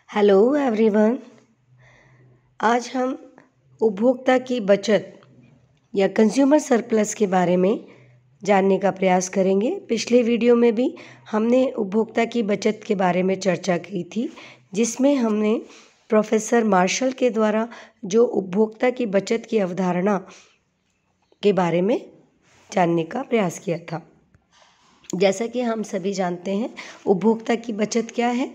Hello everyone. आज हम उपभोक्ता की बचत या कंज्यूमर सरप्लस के बारे में जानने का प्रयास करेंगे। पिछले वीडियो में भी हमने उपभोक्ता की बचत के बारे में चर्चा की थी, जिसमें हमने प्रोफेसर मार्शल के द्वारा जो उपभोक्ता की बचत की अवधारणा के बारे में जानने का प्रयास किया था। जैसा कि हम सभी जानते हैं, उपभोक्ता की बचत क्या है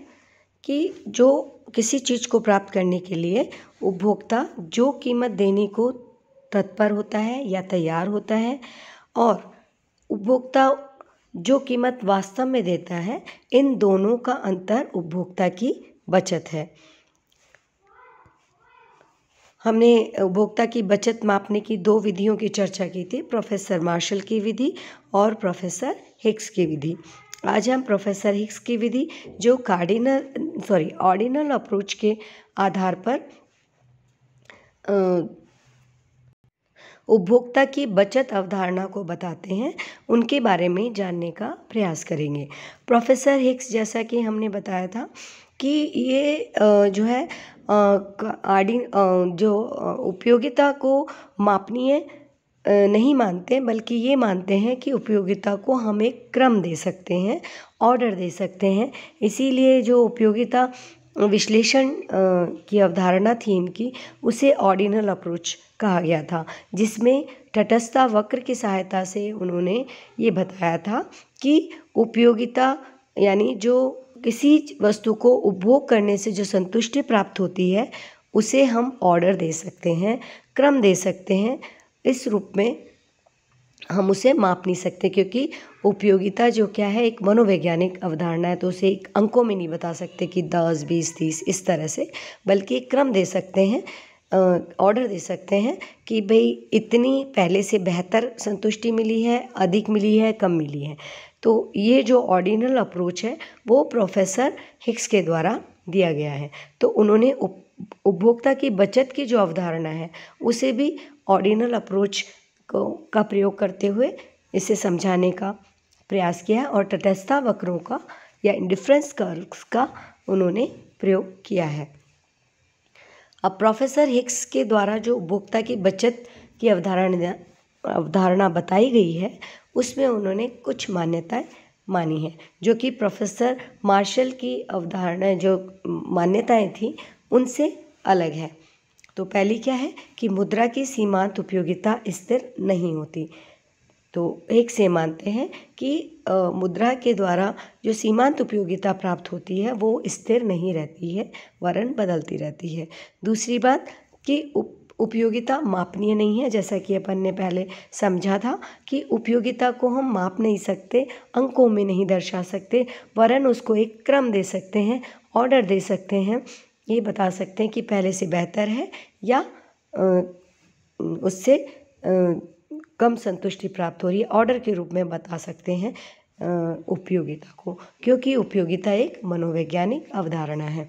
कि जो किसी चीज़ को प्राप्त करने के लिए उपभोक्ता जो कीमत देने को तत्पर होता है या तैयार होता है, और उपभोक्ता जो कीमत वास्तव में देता है, इन दोनों का अंतर उपभोक्ता की बचत है। हमने उपभोक्ता की बचत मापने की दो विधियों की चर्चा की थी, प्रोफेसर मार्शल की विधि और प्रोफेसर हिक्स की विधि। आज हम प्रोफेसर हिक्स की विधि जो ऑर्डिनल अप्रोच के आधार पर उपभोक्ता की बचत अवधारणा को बताते हैं, उनके बारे में जानने का प्रयास करेंगे। प्रोफेसर हिक्स, जैसा कि हमने बताया था कि ये जो है जो उपयोगिता को मापनीय नहीं मानते, बल्कि ये मानते हैं कि उपयोगिता को हम एक क्रम दे सकते हैं, ऑर्डर दे सकते हैं। इसीलिए जो उपयोगिता विश्लेषण की अवधारणा थी इनकी, उसे ऑर्डिनल अप्रोच कहा गया था, जिसमें तटस्थता वक्र की सहायता से उन्होंने ये बताया था कि उपयोगिता यानी जो किसी वस्तु को उपभोग करने से जो संतुष्टि प्राप्त होती है, उसे हम ऑर्डर दे सकते हैं, क्रम दे सकते हैं। इस रूप में हम उसे माप नहीं सकते, क्योंकि उपयोगिता जो क्या है, एक मनोवैज्ञानिक अवधारणा है, तो उसे एक अंकों में नहीं बता सकते कि 10, 20, 30 इस तरह से, बल्कि एक क्रम दे सकते हैं, ऑर्डर दे सकते हैं कि भाई इतनी पहले से बेहतर संतुष्टि मिली है, अधिक मिली है, कम मिली है। तो ये जो ऑर्डिनल अप्रोच है वो प्रोफेसर हिक्स के द्वारा दिया गया है। तो उन्होंने उपभोक्ता की बचत की जो अवधारणा है उसे भी ऑर्डिनल अप्रोच का प्रयोग करते हुए इसे समझाने का प्रयास किया, और तटस्थता वक्रों का या इंडिफरेंस कर्व्स का उन्होंने प्रयोग किया है। अब प्रोफेसर हिक्स के द्वारा जो उपभोक्ता की बचत की अवधारणा बताई गई है, उसमें उन्होंने कुछ मान्यताएं मानी हैं, जो कि प्रोफेसर मार्शल की अवधारणा जो मान्यताएं थी उनसे अलग है। तो पहली क्या है कि मुद्रा की सीमांत उपयोगिता स्थिर नहीं होती। तो एक से मानते हैं कि मुद्रा के द्वारा जो सीमांत उपयोगिता प्राप्त होती है वो स्थिर नहीं रहती है, वरन बदलती रहती है। दूसरी बात कि उपयोगिता मापनीय नहीं है, जैसा कि अपन ने पहले समझा था कि उपयोगिता को हम माप नहीं सकते, अंकों में नहीं दर्शा सकते, वरन उसको एक क्रम दे सकते हैं, ऑर्डर दे सकते हैं, ये बता सकते हैं कि पहले से बेहतर है या उससे कम संतुष्टि प्राप्त हो रही है। ऑर्डर के रूप में बता सकते हैं उपयोगिता को, क्योंकि उपयोगिता एक मनोवैज्ञानिक अवधारणा है।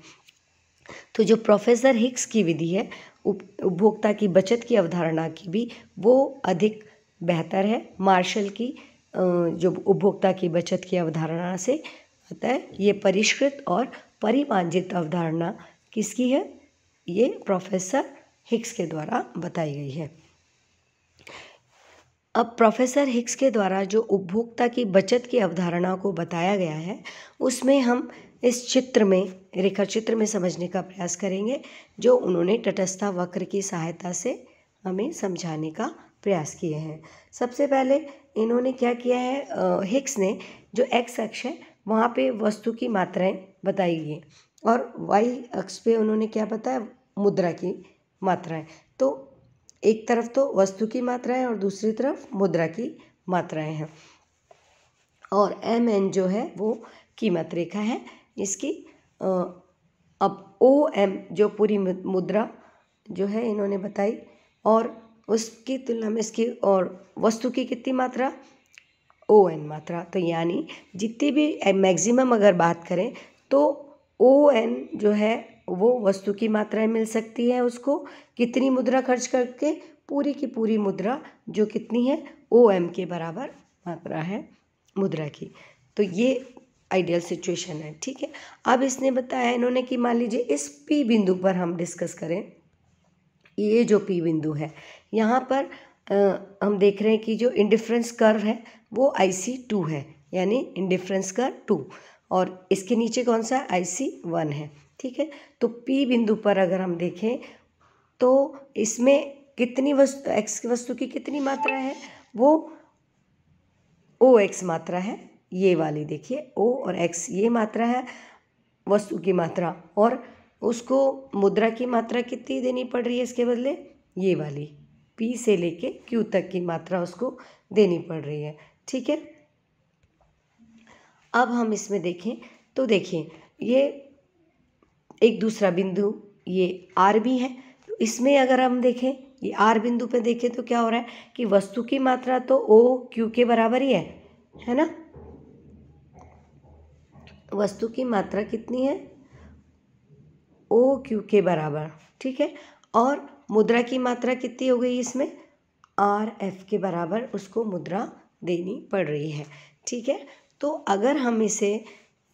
तो जो प्रोफेसर हिक्स की विधि है उपभोक्ता की बचत की अवधारणा की भी, वो अधिक बेहतर है मार्शल की जो उपभोक्ता की बचत की अवधारणा से। अतः ये परिष्कृत और परिमार्जित अवधारणा किसकी है? ये प्रोफेसर हिक्स के द्वारा बताई गई है। अब प्रोफेसर हिक्स के द्वारा जो उपभोक्ता की बचत की अवधारणा को बताया गया है, उसमें हम इस चित्र में, रेखा चित्र में समझने का प्रयास करेंगे, जो उन्होंने तटस्थता वक्र की सहायता से हमें समझाने का प्रयास किए हैं। सबसे पहले इन्होंने क्या किया है, हिक्स ने जो एक्स अक्ष है वहाँ पे वस्तु की मात्राएं बताई गई, और वाई अक्ष पे उन्होंने क्या बताया, मुद्रा की मात्राएं। तो एक तरफ तो वस्तु की मात्राएं और दूसरी तरफ मुद्रा की मात्राएं हैं, और एम एन जो है वो कीमत रेखा है इसकी। अब ओ एम जो पूरी मुद्रा जो है इन्होंने बताई, और उसकी तुलना में इसकी और वस्तु की कितनी मात्रा, ओ एन मात्रा। तो यानी जितनी भी मैक्सिमम अगर बात करें तो ओ एन जो है वो वस्तु की मात्राएं मिल सकती है उसको, कितनी मुद्रा खर्च करके, पूरी की पूरी मुद्रा जो कितनी है, ओ एम के बराबर मात्रा है मुद्रा की। तो ये आइडियल सिचुएशन है, ठीक है। अब इसने बताया इन्होंने कि मान लीजिए इस P बिंदु पर हम डिस्कस करें, ये जो P बिंदु है यहाँ पर हम देख रहे हैं कि जो इंडिफरेंस कर्व है वो IC2 है, यानी इंडिफरेंस कर्व 2, और इसके नीचे कौन सा है, IC1 है, ठीक है। तो P बिंदु पर अगर हम देखें तो इसमें कितनी वस्तु, x वस्तु की कितनी मात्रा है, वो OX मात्रा है, ये वाली देखिए O और X ये मात्रा है वस्तु की मात्रा, और उसको मुद्रा की मात्रा कितनी देनी पड़ रही है इसके बदले, ये वाली P से लेके Q तक की मात्रा उसको देनी पड़ रही है, ठीक है। अब हम इसमें देखें तो देखिए ये एक दूसरा बिंदु ये R भी है, तो इसमें अगर हम देखें ये R बिंदु पे देखें तो क्या हो रहा है कि वस्तु की मात्रा तो OQ के बराबर ही है ना, वस्तु की मात्रा कितनी है, OQ के बराबर, ठीक है, और मुद्रा की मात्रा कितनी हो गई इसमें, RF के बराबर उसको मुद्रा देनी पड़ रही है, ठीक है। तो अगर हम इसे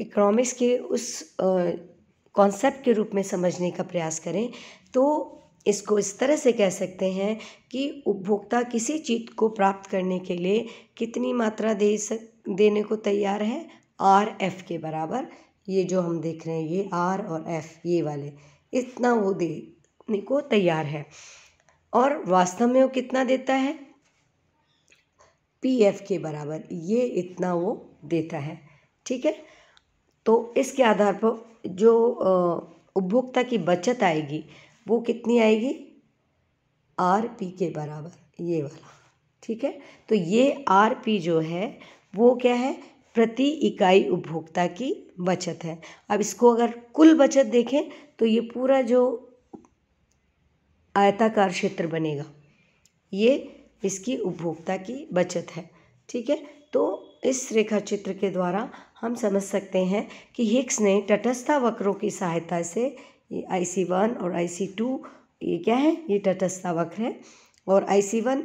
इकोनॉमिक्स के उस कॉन्सेप्ट के रूप में समझने का प्रयास करें तो इसको इस तरह से कह सकते हैं कि उपभोक्ता किसी चीज़ को प्राप्त करने के लिए कितनी मात्रा देने को तैयार है, RF के बराबर, ये जो हम देख रहे हैं ये R और F ये वाले, इतना वो देने को तैयार है, और वास्तव में वो कितना देता है, PF के बराबर, ये इतना वो देता है, ठीक है। तो इसके आधार पर जो उपभोक्ता की बचत आएगी वो कितनी आएगी, RP के बराबर, ये वाला, ठीक है। तो ये RP जो है वो क्या है, प्रति इकाई उपभोक्ता की बचत है। अब इसको अगर कुल बचत देखें तो ये पूरा जो आयताकार क्षेत्र बनेगा ये इसकी उपभोक्ता की बचत है, ठीक है। तो इस रेखा चित्र के द्वारा हम समझ सकते हैं कि हिग्स ने तटस्थ वक्रों की सहायता से ये IC1 और IC2 ये क्या है, ये तटस्थ वक्र है, और IC1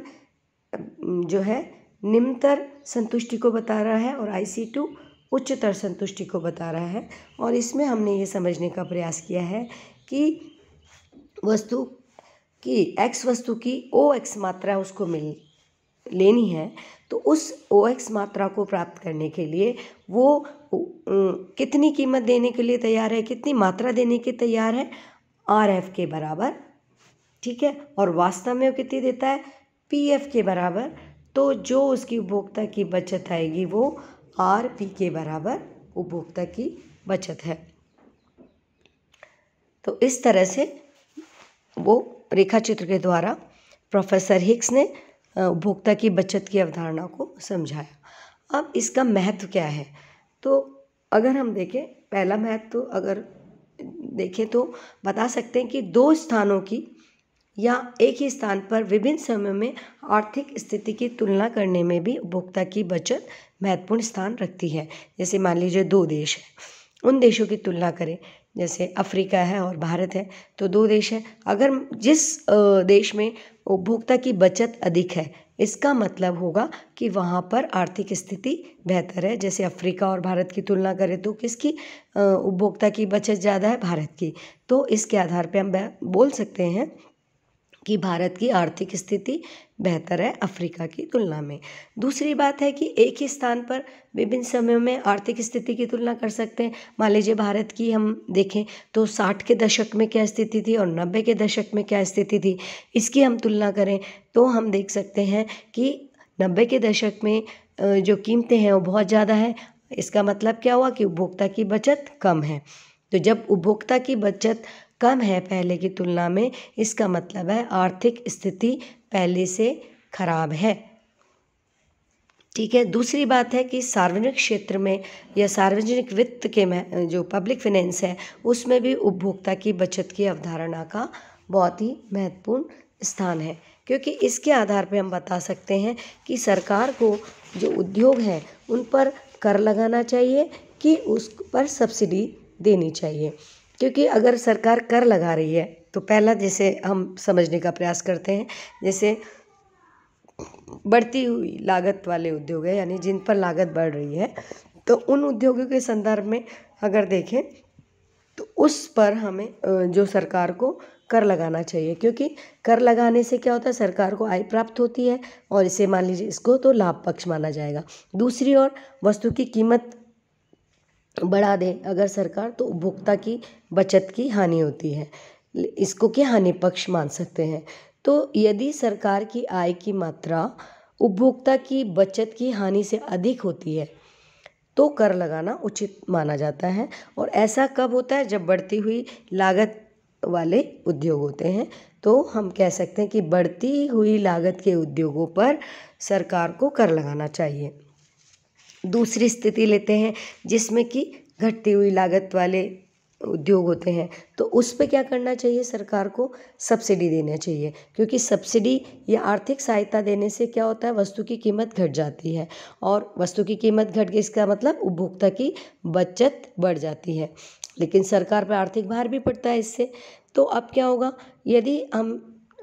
जो है निम्नतर संतुष्टि को बता रहा है और IC2 उच्चतर संतुष्टि को बता रहा है। और इसमें हमने ये समझने का प्रयास किया है कि वस्तु की X वस्तु की OX मात्रा उसको लेनी है, तो उस OX मात्रा को प्राप्त करने के लिए वो कितनी कीमत देने के लिए तैयार है, कितनी मात्रा देने के तैयार है, RF के बराबर, ठीक है, और वास्तव में वो कितनी देता है, PF के बराबर। तो जो उसकी उपभोक्ता की बचत आएगी वो RP के बराबर उपभोक्ता की बचत है। तो इस तरह से वो रेखा चित्र के द्वारा प्रोफेसर हिग्स ने उपभोक्ता की बचत की अवधारणा को समझाया। अब इसका महत्व क्या है, तो अगर हम देखें, पहला महत्व तो अगर देखें तो बता सकते हैं कि दो स्थानों की या एक ही स्थान पर विभिन्न समयों में आर्थिक स्थिति की तुलना करने में भी उपभोक्ता की बचत महत्वपूर्ण स्थान रखती है। जैसे मान लीजिए दो देश हैं, उन देशों की तुलना करें, जैसे अफ्रीका है और भारत है, तो दो देश हैं, अगर जिस देश में उपभोक्ता की बचत अधिक है इसका मतलब होगा कि वहाँ पर आर्थिक स्थिति बेहतर है। जैसे अफ्रीका और भारत की तुलना करें तो किसकी उपभोक्ता की बचत ज़्यादा है, भारत की। तो इसके आधार पर हम बोल सकते हैं कि भारत की आर्थिक स्थिति बेहतर है अफ्रीका की तुलना में। दूसरी बात है कि एक ही स्थान पर विभिन्न समयों में आर्थिक स्थिति की तुलना कर सकते हैं। मान लीजिए भारत की हम देखें तो 60 के दशक में क्या स्थिति थी और 90 के दशक में क्या स्थिति थी, इसकी हम तुलना करें तो हम देख सकते हैं कि 90 के दशक में जो कीमतें हैं वो बहुत ज़्यादा है। इसका मतलब क्या हुआ कि उपभोक्ता की बचत कम है। तो जब उपभोक्ता की बचत कम है पहले की तुलना में, इसका मतलब है आर्थिक स्थिति पहले से खराब है, ठीक है। दूसरी बात है कि सार्वजनिक क्षेत्र में या सार्वजनिक वित्त के जो पब्लिक फाइनेंस है उसमें भी उपभोक्ता की बचत की अवधारणा का बहुत ही महत्वपूर्ण स्थान है, क्योंकि इसके आधार पर हम बता सकते हैं कि सरकार को जो उद्योग हैं उन पर कर लगाना चाहिए कि उस पर सब्सिडी देनी चाहिए। क्योंकि अगर सरकार कर लगा रही है तो पहला जैसे हम समझने का प्रयास करते हैं, जैसे बढ़ती हुई लागत वाले उद्योग है, यानी जिन पर लागत बढ़ रही है तो उन उद्योगों के संदर्भ में अगर देखें तो उस पर हमें जो सरकार को कर लगाना चाहिए, क्योंकि कर लगाने से क्या होता है, सरकार को आय प्राप्त होती है और इसे मान लीजिए इसको तो लाभ पक्ष माना जाएगा। दूसरी ओर वस्तु की कीमत बढ़ा दे अगर सरकार, तो उपभोक्ता की बचत की हानि होती है, इसको क्या हानि पक्ष मान सकते हैं। तो यदि सरकार की आय की मात्रा उपभोक्ता की बचत की हानि से अधिक होती है तो कर लगाना उचित माना जाता है। और ऐसा कब होता है, जब बढ़ती हुई लागत वाले उद्योग होते हैं। तो हम कह सकते हैं कि बढ़ती हुई लागत के उद्योगों पर सरकार को कर लगाना चाहिए। दूसरी स्थिति लेते हैं जिसमें कि घटती हुई लागत वाले उद्योग होते हैं, तो उस पे क्या करना चाहिए, सरकार को सब्सिडी देना चाहिए, क्योंकि सब्सिडी या आर्थिक सहायता देने से क्या होता है, वस्तु की कीमत घट जाती है और वस्तु की कीमत घट गई, इसका मतलब उपभोक्ता की बचत बढ़ जाती है, लेकिन सरकार पर आर्थिक भार भी पड़ता है इससे। तो अब क्या होगा, यदि हम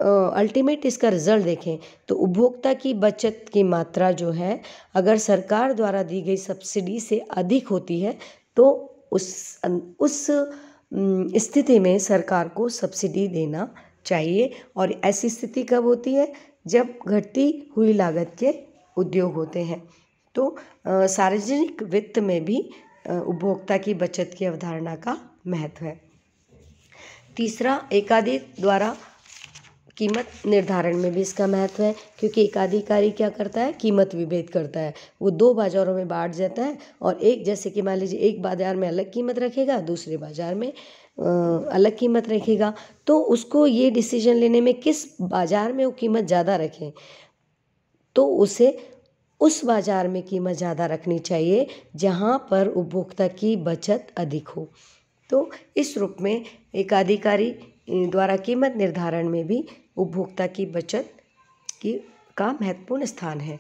अल्टीमेट इसका रिजल्ट देखें तो उपभोक्ता की बचत की मात्रा जो है अगर सरकार द्वारा दी गई सब्सिडी से अधिक होती है तो उस स्थिति में सरकार को सब्सिडी देना चाहिए। और ऐसी स्थिति कब होती है, जब घटती हुई लागत के उद्योग होते हैं। तो सार्वजनिक वित्त में भी उपभोक्ता की बचत की अवधारणा का महत्व है। तीसरा, एकाधिक द्वारा कीमत निर्धारण में भी इसका महत्व है, क्योंकि एकाधिकारी क्या करता है, कीमत विभेद करता है। वो दो बाज़ारों में बांट जाता है और एक, जैसे कि मान लीजिए एक बाज़ार में अलग कीमत रखेगा, दूसरे बाज़ार में अलग कीमत रखेगा, तो उसको ये डिसीजन लेने में किस बाज़ार में वो कीमत ज़्यादा रखें, तो उसे उस बाज़ार में कीमत ज़्यादा रखनी चाहिए जहाँ पर उपभोक्ता की बचत अधिक हो। तो इस रूप में एकाधिकारी द्वारा कीमत निर्धारण में भी उपभोक्ता की बचत का महत्वपूर्ण स्थान है।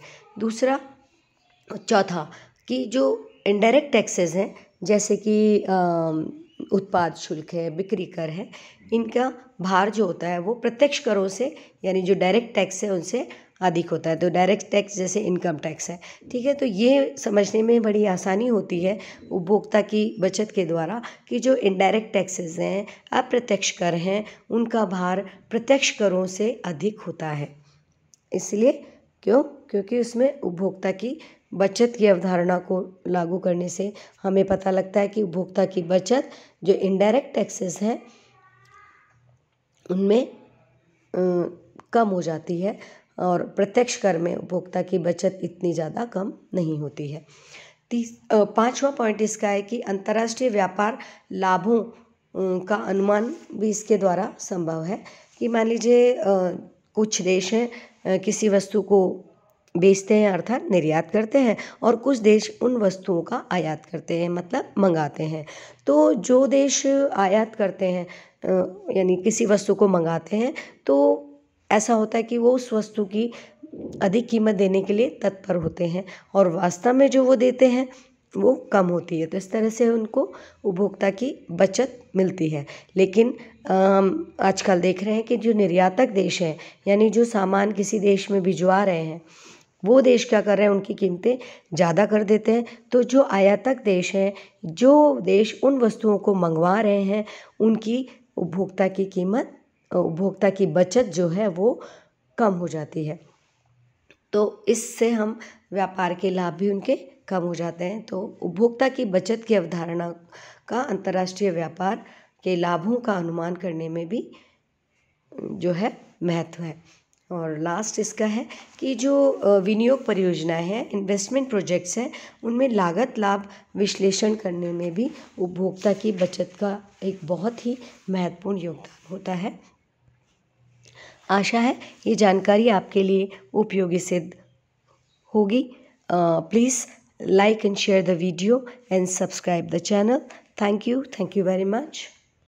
चौथा कि जो इनडायरेक्ट टैक्सेस हैं, जैसे कि उत्पाद शुल्क है, बिक्री कर है, इनका भार जो होता है वो प्रत्यक्ष करों से, यानी जो डायरेक्ट टैक्स है उनसे अधिक होता है। तो डायरेक्ट टैक्स जैसे इनकम टैक्स है, ठीक है। तो ये समझने में बड़ी आसानी होती है उपभोक्ता की बचत के द्वारा कि जो इनडायरेक्ट टैक्सेस हैं, अप्रत्यक्ष कर हैं, उनका भार प्रत्यक्ष करों से अधिक होता है। इसलिए क्योंकि उसमें उपभोक्ता की बचत की अवधारणा को लागू करने से हमें पता लगता है कि उपभोक्ता की बचत जो इनडायरेक्ट टैक्सेस हैं उनमें कम हो जाती है और प्रत्यक्ष कर में उपभोक्ता की बचत इतनी ज़्यादा कम नहीं होती है। पांचवा पॉइंट इसका है कि अंतर्राष्ट्रीय व्यापार लाभों का अनुमान भी इसके द्वारा संभव है। कि मान लीजिए कुछ देश हैं किसी वस्तु को बेचते हैं अर्थात निर्यात करते हैं, और कुछ देश उन वस्तुओं का आयात करते हैं मतलब मंगाते हैं। तो जो देश आयात करते हैं यानी किसी वस्तु को मंगाते हैं, तो ऐसा होता है कि वो उस वस्तु की अधिक कीमत देने के लिए तत्पर होते हैं और वास्तव में जो वो देते हैं वो कम होती है। तो इस तरह से उनको उपभोक्ता की बचत मिलती है। लेकिन आजकल देख रहे हैं कि जो निर्यातक देश हैं, यानी जो सामान किसी देश में भिजवा रहे हैं, वो देश क्या कर रहे हैं, उनकी कीमतें ज़्यादा कर देते हैं। तो जो आयातक देश हैं, जो देश उन वस्तुओं को मंगवा रहे हैं, उनकी उपभोक्ता की बचत जो है वो कम हो जाती है। तो इससे हम व्यापार के लाभ भी उनके कम हो जाते हैं। तो उपभोक्ता की बचत की अवधारणा का अंतर्राष्ट्रीय व्यापार के लाभों का अनुमान करने में भी जो है महत्व है। और लास्ट इसका है कि जो विनियोग परियोजनाएं हैं, इन्वेस्टमेंट प्रोजेक्ट्स हैं, उनमें लागत लाभ विश्लेषण करने में भी उपभोक्ता की बचत का एक बहुत ही महत्वपूर्ण योगदान होता है। आशा है ये जानकारी आपके लिए उपयोगी सिद्ध होगी। Please like and share the video and subscribe the channel. Thank you very much.